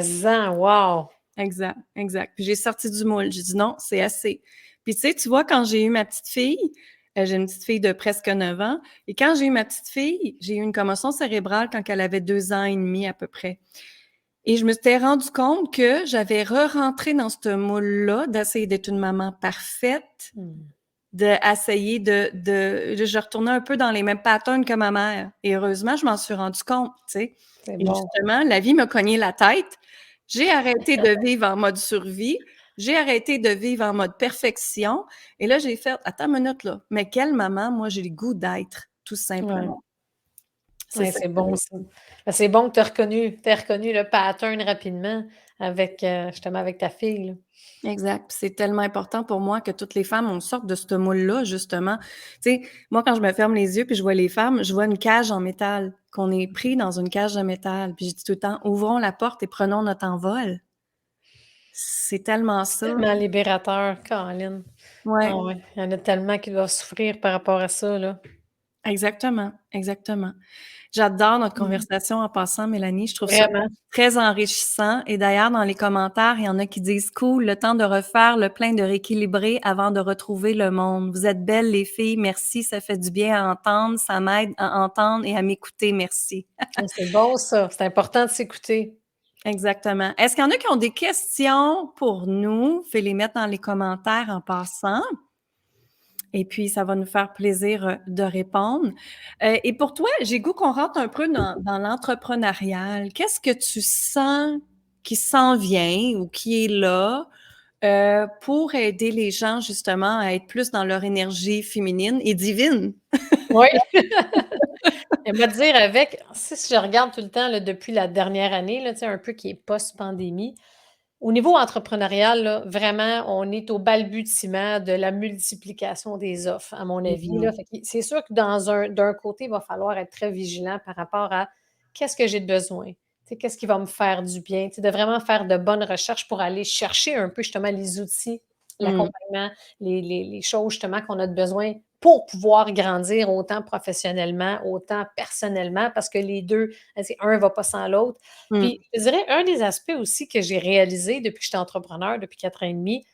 wow! Exact, exact. Puis j'ai sorti du moule. J'ai dit: «Non, c'est assez». Puis tu sais, tu vois, quand j'ai eu ma petite fille, j'ai une petite fille de presque 9 ans et quand j'ai eu ma petite fille, j'ai eu une commotion cérébrale quand elle avait 2 ans et demi à peu près et je me suis rendu compte que j'avais re-rentré dans ce moule-là d'essayer d'être une maman parfaite, Mmh. d'essayer de je retournais un peu dans les mêmes patterns que ma mère et heureusement, je m'en suis rendu compte, tu sais? C'est Et bon. justement, la vie m'a cogné la tête. J'ai arrêté de vivre en mode survie. J'ai arrêté de vivre en mode perfection et là, j'ai fait: «Attends une minute là, mais quelle maman moi j'ai le goût d'être?» Tout Ouais. simplement. C'est Ouais, ça c'est que bon ça. Ben, c'est bon que tu reconnu le pattern rapidement avec, justement avec ta fille, là. exact. Puis c'est tellement important pour moi que toutes les femmes, on sorte de ce moule-là, justement. Tu sais, moi, quand je me ferme les yeux puis je vois les femmes, je vois une cage en métal, qu'on est pris dans une cage de métal. Puis je dis tout le temps: «Ouvrons la porte et prenons notre envol». C'est tellement C'est ça. tellement libérateur, Caroline. Ah Ouais, ouais, il y en a tellement qui doivent souffrir par rapport à ça, là. exactement, exactement. J'adore notre Mmh. conversation en passant, Mélanie. Je trouve ça Vraiment. très enrichissant et d'ailleurs, dans les commentaires, il y en a qui disent: «Cool, le temps de refaire le plein, de rééquilibrer avant de retrouver le monde. Vous êtes belles les filles, merci, ça fait du bien à entendre, ça m'aide à entendre et à m'écouter, merci». Ah, c'est bon ça, c'est important de s'écouter. Exactement. Est-ce qu'il y en a qui ont des questions pour nous? Fais les mettre dans les commentaires en passant. Et puis, ça va nous faire plaisir, de répondre. Et pour toi, j'ai goût qu'on rentre un peu dans l'entrepreneurial. Qu'est-ce que tu sens? qui s'en vient ou qui est là pour aider les gens justement à être plus dans leur énergie féminine et divine. Oui. Elle va dire avec, si je regarde tout le temps là, depuis la dernière année, là, tu sais, un peu qui est post-pandémie, au niveau entrepreneurial, là, vraiment, on est au balbutiement de la multiplication des offres, à mon avis. Mhm. Là. Fait que c'est sûr que d'un côté, il va falloir être très vigilant par rapport à qu'est-ce que j'ai de besoin, tu sais, qu'est-ce qui va me faire du bien, tu sais, de vraiment faire de bonnes recherches pour aller chercher un peu justement les outils, Mm. l'accompagnement, les choses justement qu'on a de besoin pour pouvoir grandir autant professionnellement, autant personnellement, parce que les deux, un ne va pas sans l'autre. Mm. Puis, je dirais, un des aspects aussi que j'ai réalisé depuis que j'étais entrepreneur, depuis 4 ans et demi,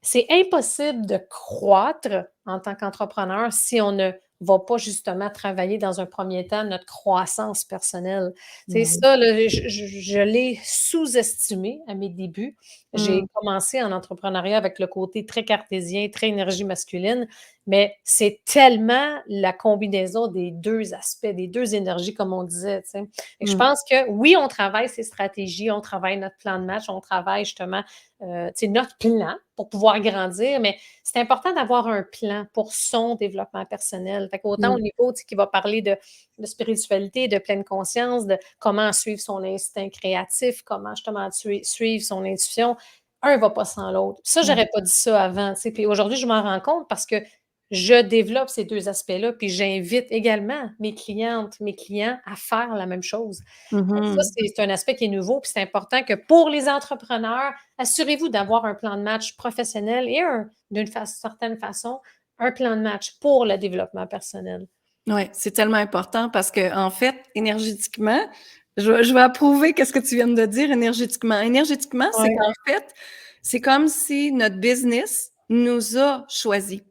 c'est impossible de croître en tant qu'entrepreneur si on ne va pas justement travailler dans un premier temps notre croissance personnelle. C'est Ben oui. ça, là, je l'ai sous-estimé à mes débuts. J'ai Mm. commencé en entrepreneuriat avec le côté très cartésien, très énergie masculine, mais c'est tellement la combinaison des 2 aspects, des 2 énergies, comme on disait, tu sais. Et je Mm. pense que oui, on travaille ses stratégies, on travaille notre plan de match, on travaille justement notre plan pour pouvoir grandir, mais c'est important d'avoir un plan pour son développement personnel. Fait qu'autant Mm. au niveau qui va parler de spiritualité, de pleine conscience, de comment suivre son instinct créatif, comment justement suivre son intuition, un ne va pas sans l'autre. Ça, Mm. j'aurais pas dit ça avant. Puis aujourd'hui, je m'en rends compte parce que je développe ces 2 aspects-là, puis j'invite également mes clientes, mes clients à faire la même chose. Ça, Mhm. c'est un aspect qui est nouveau, puis c'est important que pour les entrepreneurs, assurez-vous d'avoir un plan de match professionnel et d'une certaine façon, un plan de match pour le développement personnel. Ouais, c'est tellement important parce que en fait, énergétiquement, je vais approuver qu'est-ce que tu viens de dire énergétiquement. Énergétiquement, c'est Ouais, qu'en fait, c'est comme si notre business nous a choisis.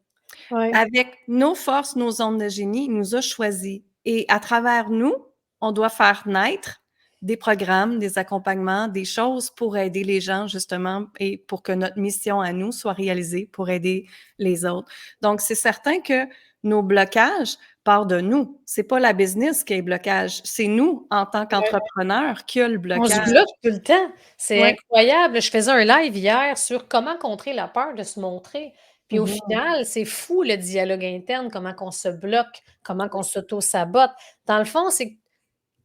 ouais. Avec nos forces, nos ondes de génie, il nous a choisis. Et à travers nous, on doit faire naître des programmes, des accompagnements, des choses pour aider les gens, justement, et pour que notre mission à nous soit réalisée pour aider les autres. Donc, c'est certain que nos blocages partent de nous. C'est pas la business qui est blocage. C'est nous, en tant qu'entrepreneurs, qui a le On se blocage. bloque tout le temps. C'est Ouais. incroyable. Je faisais un live hier sur comment contrer la peur de se montrer. Puis au Mhm. final, c'est fou le dialogue interne, comment qu'on se bloque, comment qu'on s'auto-sabote. Dans le fond, c'est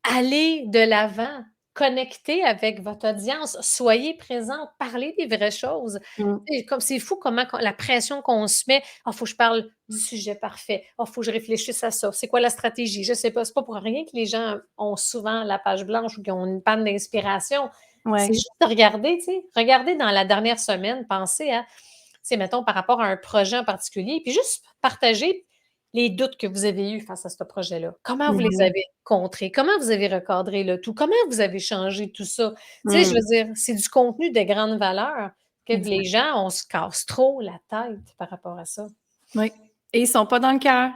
aller de l'avant, connecter avec votre audience, soyez présent, parlez des vraies choses. Mm. Tu sais, comme c'est fou comment la pression qu'on se met. Il faut que je parle du sujet parfait. Il faut que je réfléchisse à ça. C'est quoi la stratégie? Je ne sais pas. C'est pas pour rien que les gens ont souvent la page blanche ou qu'ils ont une panne d'inspiration. C'est Ouais. juste de regarder, tu sais, regardez dans la dernière semaine, pensez à, tu sais, mettons, par rapport à un projet en particulier, puis juste partager les doutes que vous avez eus face à ce projet-là. Comment vous les Mhm. avez contrés? Comment vous avez recadré le tout? Comment vous avez changé tout ça? Tu sais, je Mm. veux dire, c'est du contenu de grande valeur que les Exact. gens, on se casse trop la tête par rapport à ça. Oui. Et ils sont pas dans le cœur.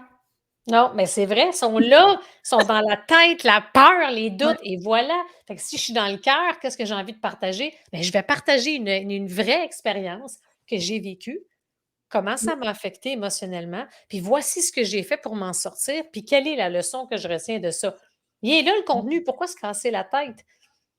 Non, mais c'est vrai, ils sont là, ils sont dans la tête, la peur, les Ouais. doutes et voilà. Fait que si je suis dans le cœur, qu'est-ce que j'ai envie de partager? Bien, je vais partager une vraie expérience que j'ai vécue. Comment ça m'a affecté émotionnellement? Puis voici ce que j'ai fait pour m'en sortir, puis quelle est la leçon que je retiens de ça? Il est là le contenu, pourquoi se casser la tête?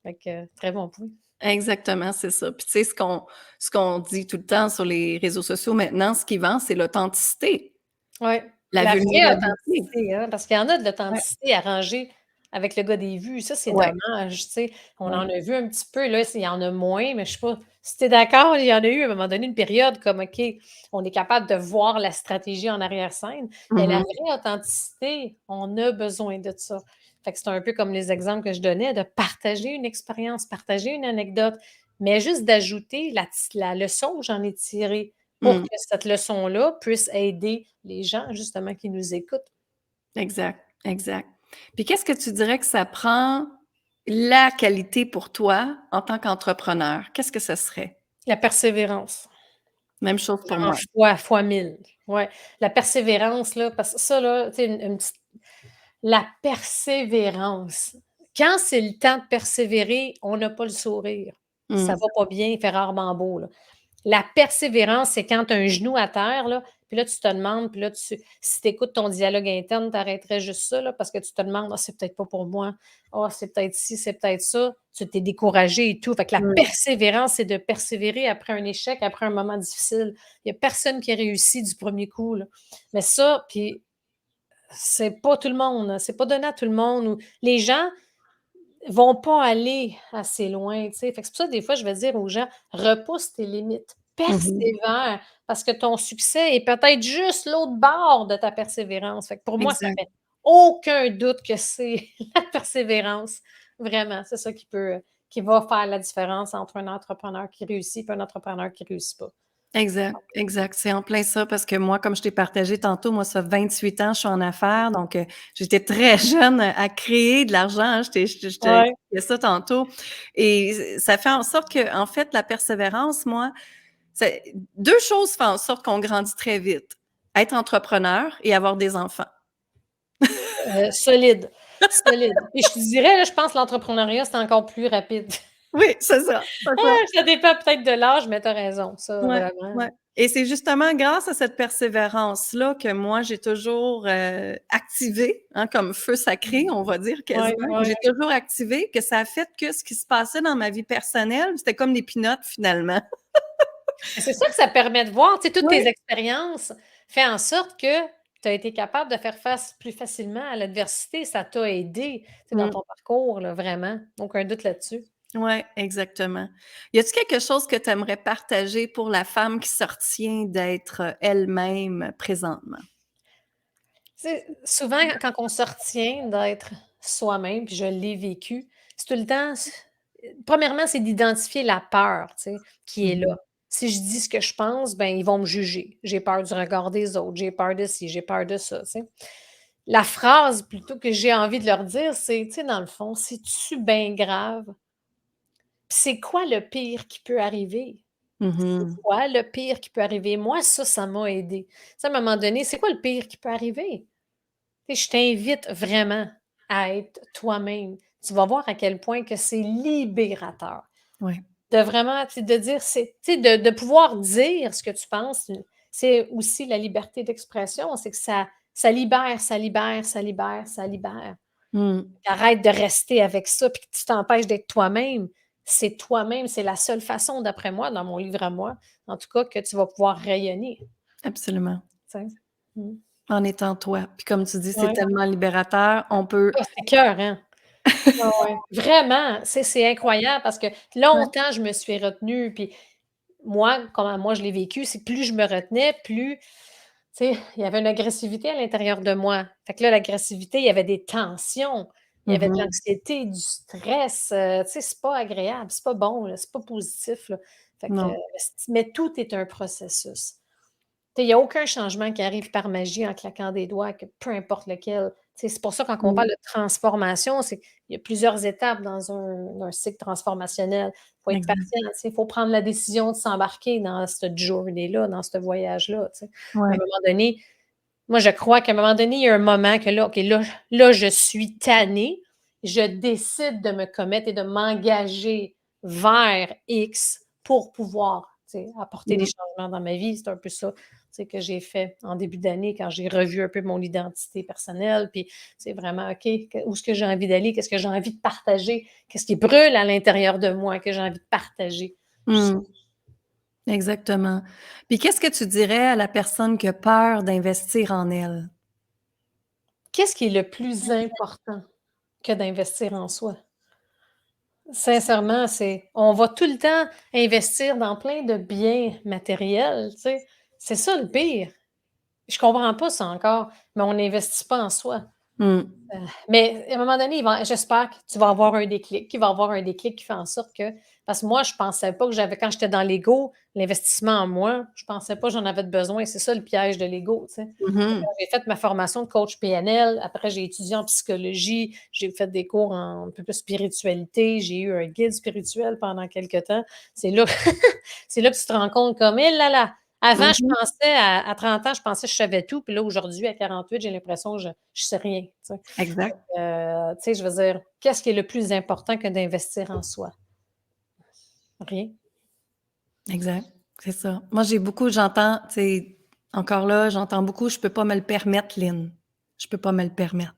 Fait que, très bon point. Exactement, c'est ça. Puis tu sais, ce qu'on dit tout le temps sur les réseaux sociaux maintenant, ce qui vend, c'est l'authenticité, Oui, la la vraie vulnérabilité. authenticité, hein, parce qu'il y en a de Ouais, l'authenticité arrangée avec le gars des vues. Ça, c'est ouais, dommage, tu sais. On ouais. en a vu un petit peu, là, il y en a moins, mais je sais pas si tu es d'accord, il y en a eu à un moment donné une période comme, OK, on est capable de voir la stratégie en arrière-scène, mais la Mhm. vraie authenticité, on a besoin de ça. Fait que c'est un peu comme les exemples que je donnais, de partager une expérience, partager une anecdote, mais juste d'ajouter la leçon que j'en ai tirée pour Mm. que cette leçon-là puisse aider les gens justement qui nous écoutent. Exact, exact. Puis qu'est-ce que tu dirais que ça prend la qualité pour toi en tant qu'entrepreneur? Qu'est-ce que ce serait? La persévérance, Même chose pour en moi. fois 1000. Ouais, la persévérance là, parce que ça là, tu sais une petite la persévérance. Quand c'est le temps de persévérer, on n'a pas le sourire. Ça Mm. va pas bien, il fait rarement beau, là. La persévérance, c'est quand tu as un genou à terre, là, puis Puis là, tu te demandes, puis là, si tu écoutes ton dialogue interne, tu arrêterais juste ça, là, parce que tu te demandes, ah, c'est peut-être pas pour moi, ah, c'est peut-être ci, c'est peut-être ça. Tu t'es découragé et tout. Fait que la Mmh. persévérance, c'est de persévérer après un échec, après un moment difficile. Il n'y a personne qui a réussi du premier coup, là. Mais ça, puis c'est pas tout le monde, là. C'est pas donné à tout le monde. Ou les gens vont pas aller assez loin, tu sais. Fait que c'est pour ça, des fois, je vais dire aux gens: «Repousse tes limites, Mmh. persévère, parce que ton succès est peut-être juste l'autre bord de ta persévérance». Fait que pour moi, ça Exact. fait aucun doute que c'est la persévérance. Vraiment, c'est ça qui va faire la différence entre un entrepreneur qui réussit et un entrepreneur qui réussit pas. Exact, exact. C'est en plein ça parce que moi, comme je t'ai partagé tantôt, moi, ça fait 28 ans, je suis en affaires, donc j'étais très jeune à créer de l'argent, hein. Je t'ai Ouais. expliqué ça tantôt et ça fait en sorte que, en fait, la persévérance, moi, c'est 2 choses font en sorte qu'on grandit très vite: être entrepreneur et avoir des enfants. Solide, solide. Et je te dirais, là, je pense que l'entrepreneuriat, c'est encore plus rapide. Oui, c'est ça. Ça dépend peut-être de l'âge, mais tu as raison, ça, Ouais, vraiment. ouais et c'est justement grâce à cette persévérance-là que moi j'ai toujours, activé, hein, comme feu sacré, on va dire Ouais, quasiment, que ouais. j'ai toujours activé, que ça a fait que ce qui se passait dans ma vie personnelle, c'était comme des peanuts finalement. Mais c'est ça que ça permet de voir, tu sais, toutes Oui. tes expériences fait en sorte que tu as été capable de faire face plus facilement à l'adversité. Ça t'a aidé, tu sais, dans Mmh. ton parcours, là, vraiment. Aucun doute là-dessus. Ouais, exactement. Y a-tu quelque chose que tu aimerais partager pour la femme qui se retient d'être, elle-même présentement? Tu sais, souvent, quand on se retient d'être soi-même, puis je l'ai vécu, c'est tout le temps premièrement, c'est d'identifier la peur, tu sais, qui est Mmh. là. Si je dis ce que je pense, ben, ils vont me juger. J'ai peur du regard des autres, j'ai peur de ci, j'ai peur de ça, tu sais. La phrase plutôt que j'ai envie de leur dire, c'est, tu sais, dans le fond: «C'est-tu bien grave? Puis c'est quoi le pire qui peut arriver? C'est Mmh. quoi le pire qui peut arriver?» Moi, ça m'a aidée. Tu sais, à un moment donné, c'est quoi le pire qui peut arriver? Tu sais, je t'invite vraiment à être toi-même. Tu vas voir à quel point que c'est libérateur. Ouais. De vraiment, tu sais, de dire c'est tu sais, de pouvoir dire ce que tu penses, c'est aussi la liberté d'expression, c'est que ça libère, ça libère, ça libère, ça libère. Mmh. Arrête de rester avec ça, puis que tu t'empêches d'être toi-même. C'est toi-même, c'est la seule façon, d'après moi, dans mon livre à moi, en tout cas, que tu vas pouvoir rayonner, Absolument. tu sais? Mmh. En étant toi. Puis comme tu dis, c'est Ouais. tellement libérateur, on peut Ah, c'est écœurant. Ouais, ouais. Vraiment, c'est incroyable parce que ouais. longtemps, je me suis retenue, puis moi, comment moi je l'ai vécu, c'est que plus je me retenais, plus, tu sais, il y avait une agressivité à l'intérieur de moi. Fait que là, l'agressivité, il y avait des tensions, il y avait de Mmh. l'anxiété, du stress, tu sais, c'est pas agréable, c'est pas bon, là, c'est pas positif, là. Fait que, Non. mais tout est un processus. Tu sais, il y a aucun changement qui arrive par magie en claquant des doigts, que peu importe lequel. Tu sais, c'est pour ça quand on Mmh. parle de transformation, c'est qu'il y a plusieurs étapes dans un cycle transformationnel. Il faut être Exact. patient, tu sais, il faut prendre la décision de s'embarquer dans cette journée-là, dans ce voyage-là, tu sais. À un Ouais. moment donné, moi, je crois qu'à un moment donné, il y a un moment que là, OK, là, je suis tannée, je décide de me commettre et de m'engager vers X pour pouvoir, tu sais, apporter des Mmh. changements dans ma vie. C'est un peu ça, tu sais, que j'ai fait en début d'année quand j'ai revu un peu mon identité personnelle. Puis c'est vraiment, OK, où est-ce que j'ai envie d'aller? Qu'est-ce que j'ai envie de partager? Qu'est-ce qui brûle à l'intérieur de moi que j'ai envie de partager? Mmh. Exactement. Puis qu'est-ce que tu dirais à la personne qui a peur d'investir en elle? Qu'est-ce qui est le plus important que d'investir en soi? Sincèrement, on va tout le temps investir dans plein de biens matériels, tu sais. C'est ça le pire. Je comprends pas ça encore, mais on n'investit pas en soi. Mmh. Mais à un moment donné, j'espère que tu vas avoir un déclic, qu'il va avoir un déclic qui fait en sorte que parce que moi, je pensais pas que j'avais quand j'étais dans l'ego, l'investissement en moi, je pensais pas que j'en avais de besoin. C'est ça le piège de l'ego, tu sais. Mmh. Quand j'ai fait ma formation de coach PNL, après j'ai étudié en psychologie, j'ai fait des cours en un peu plus spiritualité, j'ai eu un guide spirituel pendant quelque temps. C'est là c'est là que tu te rends compte comme: «Eh là là!» Avant, je Mmh. pensais à 30 ans, je pensais que je savais tout, puis là, aujourd'hui, à 48, j'ai l'impression que je sais rien, tu sais. Exact, Tu sais, je veux dire, qu'est-ce qui est le plus important que d'investir en soi? Rien. exact. C'est ça. Moi, j'entends, tu sais, Encore là, j'entends beaucoup: «Je peux pas me le permettre, Lynn. Je peux pas me le permettre».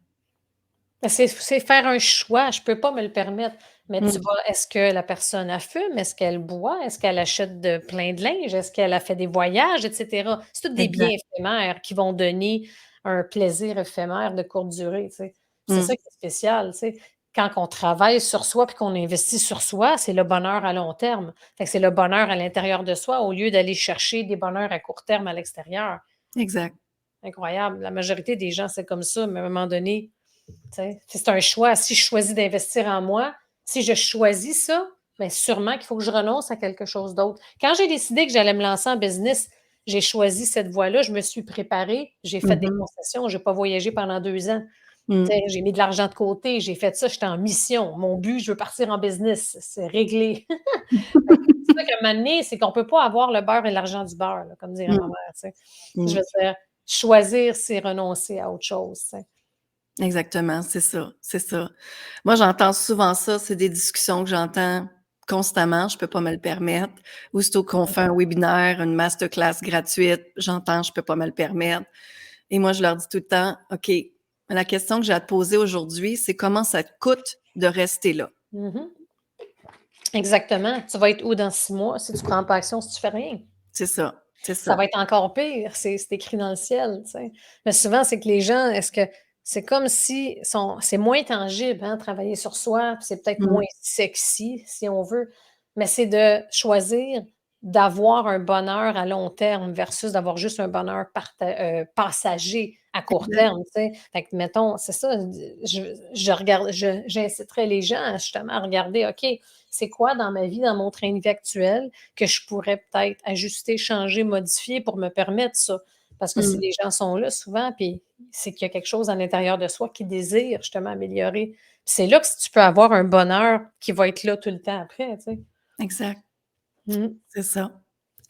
C'est faire un choix, je peux pas me le permettre. Mais tu Mmh. vas est-ce que la personne, elle fume? Est-ce qu'elle boit? Est-ce qu'elle achète plein de linge? Est-ce qu'elle a fait des voyages et cetera? C'est tous des biens Exact. éphémères qui vont donner un plaisir éphémère de courte durée, tu sais. C'est Mmh. ça qui est spécial, tu sais. Quand on travaille sur soi puis qu'on investit sur soi, c'est le bonheur à long terme. Fait que c'est le bonheur à l'intérieur de soi au lieu d'aller chercher des bonheurs à court terme à l'extérieur. Exact. Incroyable. La majorité des gens, c'est comme ça, mais à un moment donné, tu sais, c'est un choix. Si je choisis d'investir en moi, si je choisis ça, bien sûrement qu'il faut que je renonce à quelque chose d'autre. Quand j'ai décidé que j'allais me lancer en business, j'ai choisi cette voie-là, je me suis préparée, j'ai fait des Mmh. concessions, j'ai pas voyagé pendant 2 ans. Tu Mmh. sais, j'ai mis de l'argent de côté, j'ai fait ça, j'étais en mission. Mon but, je veux partir en business, c'est réglé. Fait que c'est ça qu'à un moment donné, c'est qu'on peut pas avoir le beurre et l'argent du beurre, là, comme dirait ma Mmh. mère, tu sais. Je Mmh. veux dire, choisir, c'est renoncer à autre chose, tu sais. Exactement, c'est ça, c'est ça. Moi, j'entends souvent ça, c'est des discussions que j'entends constamment, je peux pas me le permettre. Aussitôt qu'on fait un webinaire, une masterclass gratuite, j'entends: «Je peux pas me le permettre» et moi, je leur dis tout le temps: «OK, la question que j'ai à te poser aujourd'hui, c'est comment ça te coûte de rester là?» Mmh. Exactement. Tu vas être où dans 6 mois si tu prends pas action, si tu fais rien? C'est ça, c'est Ça ça. va être encore pire, c'est écrit dans le ciel, tu sais. Mais souvent, c'est que les gens, est-ce que c'est comme si c'est moins tangible, hein, travailler sur soi, puis c'est peut-être Mmh. moins sexy, si on veut, mais c'est de choisir d'avoir un bonheur à long terme versus d'avoir juste un bonheur passager à court Exact. terme, tu sais. Fait que mettons, c'est ça, je regarde j'inciterais les gens à justement à regarder, OK, c'est quoi dans ma vie, dans mon train de vie actuel que je pourrais peut-être ajuster, changer, modifier pour me permettre ça. Parce que si Mmh. les gens sont là souvent, puis c'est qu'il y a quelque chose à l'intérieur de soi qui désire justement améliorer. Puis c'est là que tu peux avoir un bonheur qui va être là tout le temps après, tu sais. Exact, Mmh. c'est ça.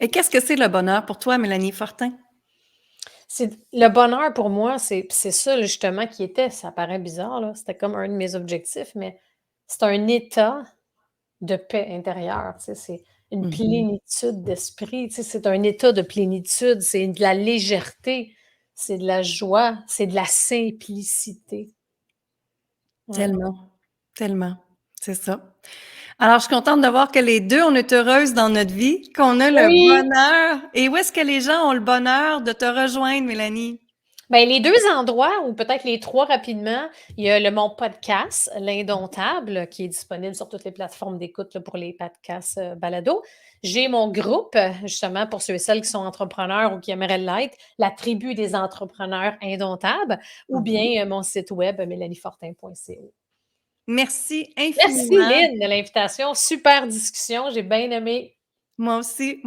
Et qu'est-ce que c'est le bonheur pour toi, Mélanie Fortin? C'est le bonheur pour moi, c'est ça justement qui était ça paraît bizarre là, c'était comme un de mes objectifs, mais c'est un état de paix intérieure, tu sais, c'est une Mmh mh. plénitude d'esprit, tu sais, c'est un état de plénitude, c'est de la légèreté, c'est de la joie, c'est de la simplicité. Ouais. Tellement, tellement, c'est ça. Alors, je suis contente de voir que les 2 on est heureuses dans notre vie, qu'on a le Oui! bonheur et où est-ce que les gens ont le bonheur de te rejoindre, Mélanie? Ben, les 2 endroits ou peut-être les 3 rapidement, il y a mon podcast L'Indomptable qui est disponible sur toutes les plateformes d'écoute là, pour les podcasts, balado. J'ai mon groupe, justement pour ceux et celles qui sont entrepreneurs ou qui aimeraient l'être, La Tribu des entrepreneurs indomptables ou Mmh. bien, mon site web mélaniefortin.co. Merci Merci infiniment. Lynn de l'invitation, super discussion, j'ai bien aimé. Moi aussi,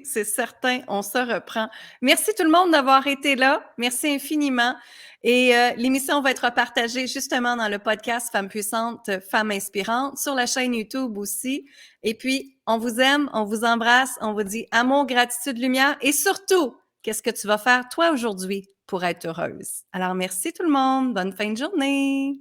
c'est certain, on se reprend. Merci tout le monde d'avoir été là. Merci infiniment et l'émission va être partagée justement dans le podcast Femmes puissantes, Femmes inspirantes, sur la chaîne YouTube aussi et puis on vous aime, on vous embrasse, on vous dit amour, gratitude, lumière et surtout, qu'est-ce que tu vas faire toi aujourd'hui pour être heureuse? Alors merci tout le monde, bonne fin de journée.